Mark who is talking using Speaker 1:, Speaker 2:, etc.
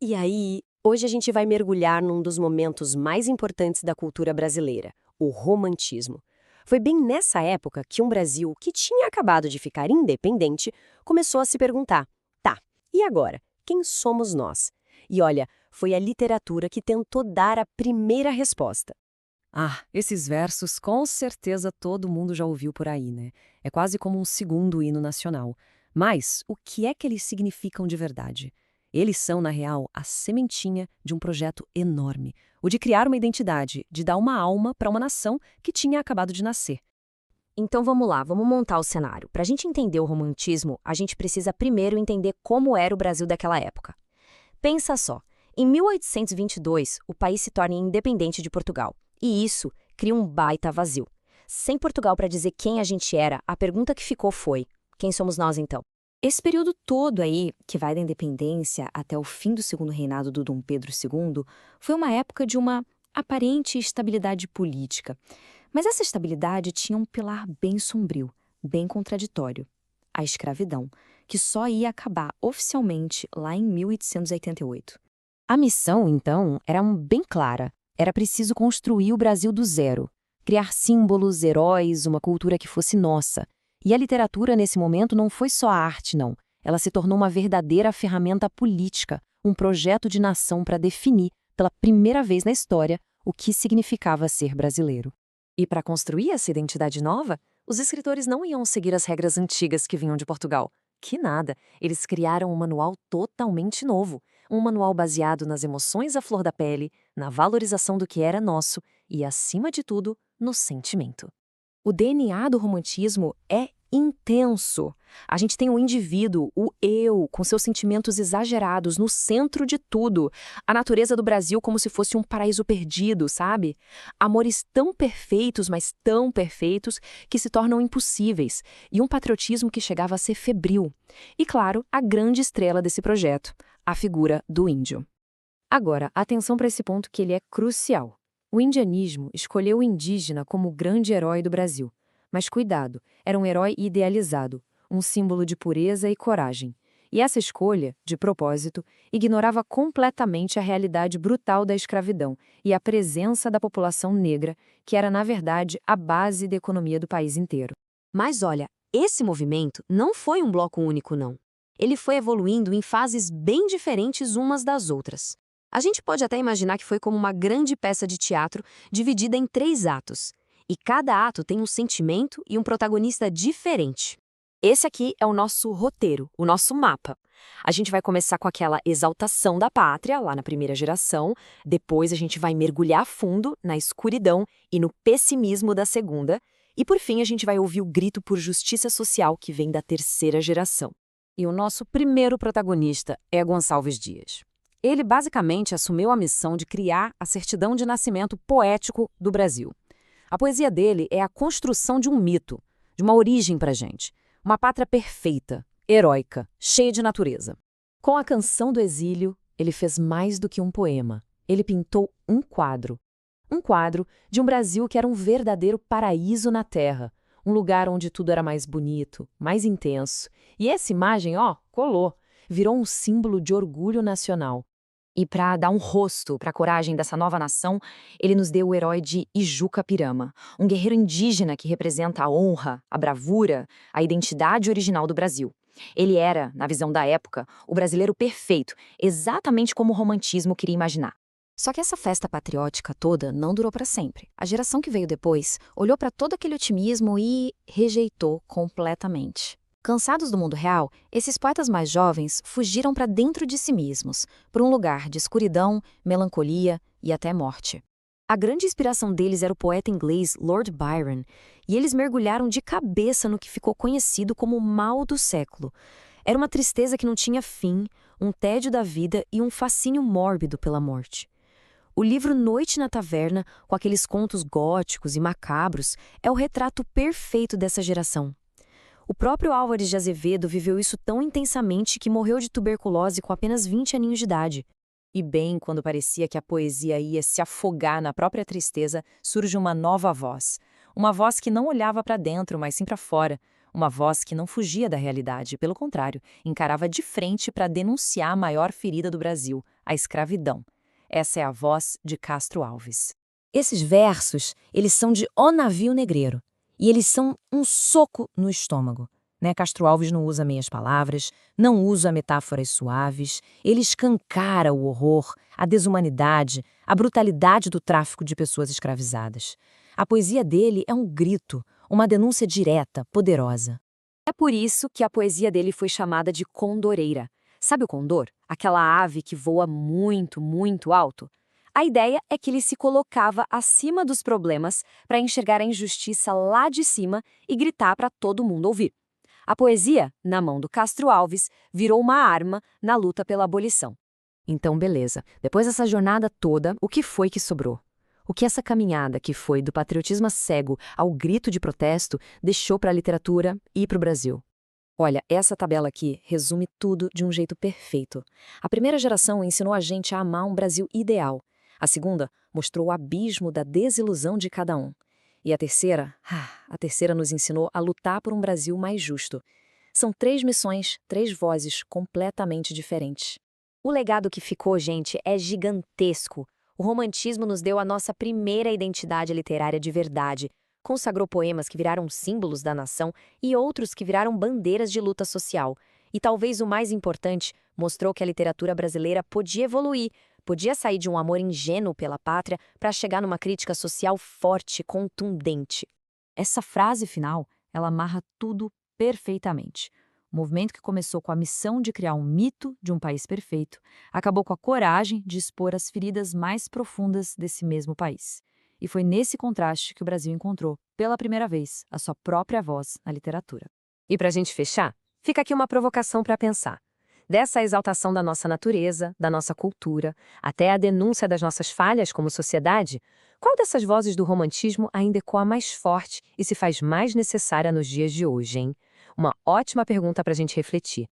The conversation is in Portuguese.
Speaker 1: E aí, hoje a gente vai mergulhar num dos momentos mais importantes da cultura brasileira, o romantismo. Foi bem nessa época que um Brasil que tinha acabado de ficar independente começou a se perguntar: tá, e agora? Quem somos nós? E olha, foi a literatura que tentou dar a primeira resposta.
Speaker 2: Ah, esses versos com certeza todo mundo já ouviu por aí, né? É quase como um segundo hino nacional. Mas o que é que eles significam de verdade? Eles são, na real, a sementinha de um projeto enorme, o de criar uma identidade, de dar uma alma para uma nação que tinha acabado de nascer.
Speaker 3: Então vamos lá, vamos montar o cenário. Para a gente entender o romantismo, a gente precisa primeiro entender como era o Brasil daquela época. Pensa só, em 1822, o país se torna independente de Portugal. E isso cria um baita vazio. Sem Portugal para dizer quem a gente era, a pergunta que ficou foi: quem somos nós então? Esse período todo aí, que vai da independência até o fim do segundo reinado do Dom Pedro II, foi uma época de uma aparente estabilidade política. Mas essa estabilidade tinha um pilar bem sombrio, bem contraditório: a escravidão, que só ia acabar oficialmente lá em 1888. A missão, então, era bem clara. Era preciso construir o Brasil do zero, criar símbolos, heróis, uma cultura que fosse nossa. E a literatura, nesse momento, não foi só a arte, não. Ela se tornou uma verdadeira ferramenta política, um projeto de nação para definir, pela primeira vez na história, o que significava ser brasileiro. E para construir essa identidade nova, os escritores não iam seguir as regras antigas que vinham de Portugal. Que nada! Eles criaram um manual totalmente novo. Um manual baseado nas emoções à flor da pele, na valorização do que era nosso e, acima de tudo, no sentimento. O DNA do romantismo é intenso. A gente tem o indivíduo, o eu, com seus sentimentos exagerados no centro de tudo. A natureza do Brasil como se fosse um paraíso perdido, sabe? Amores tão perfeitos, mas tão perfeitos, que se tornam impossíveis. E um patriotismo que chegava a ser febril. E, claro, a grande estrela desse projeto, a figura do índio. Agora, atenção para esse ponto que ele é crucial. O indianismo escolheu o indígena como o grande herói do Brasil. Mas cuidado, era um herói idealizado, um símbolo de pureza e coragem. E essa escolha, de propósito, ignorava completamente a realidade brutal da escravidão e a presença da população negra, que era, na verdade, a base da economia do país inteiro.
Speaker 1: Mas olha, esse movimento não foi um bloco único, não. Ele foi evoluindo em fases bem diferentes umas das outras. A gente pode até imaginar que foi como uma grande peça de teatro dividida em 3 atos. E cada ato tem um sentimento e um protagonista diferente. Esse aqui é o nosso roteiro, o nosso mapa. A gente vai começar com aquela exaltação da pátria, lá na primeira geração. Depois a gente vai mergulhar fundo na escuridão e no pessimismo da segunda. E por fim a gente vai ouvir o grito por justiça social que vem da terceira geração. E o nosso primeiro protagonista é Gonçalves Dias. Ele basicamente assumiu a missão de criar a certidão de nascimento poético do Brasil. A poesia dele é a construção de um mito, de uma origem pra gente. Uma pátria perfeita, heróica, cheia de natureza. Com a Canção do Exílio, ele fez mais do que um poema. Ele pintou um quadro. Um quadro de um Brasil que era um verdadeiro paraíso na terra. Um lugar onde tudo era mais bonito, mais intenso. E essa imagem, colou. Virou um símbolo de orgulho nacional. E para dar um rosto para a coragem dessa nova nação, ele nos deu o herói de Ijuca Pirama, um guerreiro indígena que representa a honra, a bravura, a identidade original do Brasil. Ele era, na visão da época, o brasileiro perfeito, exatamente como o romantismo queria imaginar. Só que essa festa patriótica toda não durou para sempre. A geração que veio depois olhou para todo aquele otimismo e rejeitou completamente. Cansados do mundo real, esses poetas mais jovens fugiram para dentro de si mesmos, para um lugar de escuridão, melancolia e até morte. A grande inspiração deles era o poeta inglês Lord Byron, e eles mergulharam de cabeça no que ficou conhecido como o mal do século. Era uma tristeza que não tinha fim, um tédio da vida e um fascínio mórbido pela morte. O livro Noite na Taverna, com aqueles contos góticos e macabros, é o retrato perfeito dessa geração. O próprio Álvares de Azevedo viveu isso tão intensamente que morreu de tuberculose com apenas 20 aninhos de idade. E bem quando parecia que a poesia ia se afogar na própria tristeza, surge uma nova voz. Uma voz que não olhava para dentro, mas sim para fora. Uma voz que não fugia da realidade, pelo contrário, encarava de frente para denunciar a maior ferida do Brasil,
Speaker 3: a escravidão. Essa é a voz de Castro Alves. Esses versos, eles são de O Navio Negreiro, e eles são um soco no estômago. Castro Alves não usa meias palavras, não usa metáforas suaves, ele escancara o horror, a desumanidade, a brutalidade do tráfico de pessoas escravizadas. A poesia dele é um grito, uma denúncia direta, poderosa. É por isso que a poesia dele foi chamada de condoreira. Sabe o condor? Aquela ave que voa muito, muito alto? A ideia é que ele se colocava acima dos problemas para enxergar a injustiça lá de cima e gritar para todo mundo ouvir. A poesia, na mão do Castro Alves, virou uma arma na luta pela abolição. Então, beleza. Depois dessa jornada toda, o que foi que sobrou? O que essa caminhada, que foi do patriotismo cego ao grito de protesto, deixou para a literatura e para o Brasil? Olha, essa tabela aqui resume tudo de um jeito perfeito. A primeira geração ensinou a gente a amar um Brasil ideal. A segunda mostrou o abismo da desilusão de cada um. E a terceira nos ensinou a lutar por um Brasil mais justo. São 3 missões, 3 vozes completamente diferentes. O legado que ficou, gente, é gigantesco. O romantismo nos deu a nossa primeira identidade literária de verdade. Consagrou poemas que viraram símbolos da nação e outros que viraram bandeiras de luta social. E talvez o mais importante, mostrou que a literatura brasileira podia evoluir, podia sair de um amor ingênuo pela pátria para chegar numa crítica social forte, contundente. Essa frase final, ela amarra tudo perfeitamente. O movimento que começou com a missão de criar um mito de um país perfeito, acabou com a coragem de expor as feridas mais profundas desse mesmo país. E foi nesse contraste que o Brasil encontrou, pela primeira vez, a sua própria voz na literatura. E para a gente fechar, fica aqui uma provocação para pensar. Dessa exaltação da nossa natureza, da nossa cultura, até a denúncia das nossas falhas como sociedade, qual dessas vozes do romantismo ainda ecoa mais forte e se faz mais necessária nos dias de hoje, hein? Uma ótima pergunta para a gente refletir.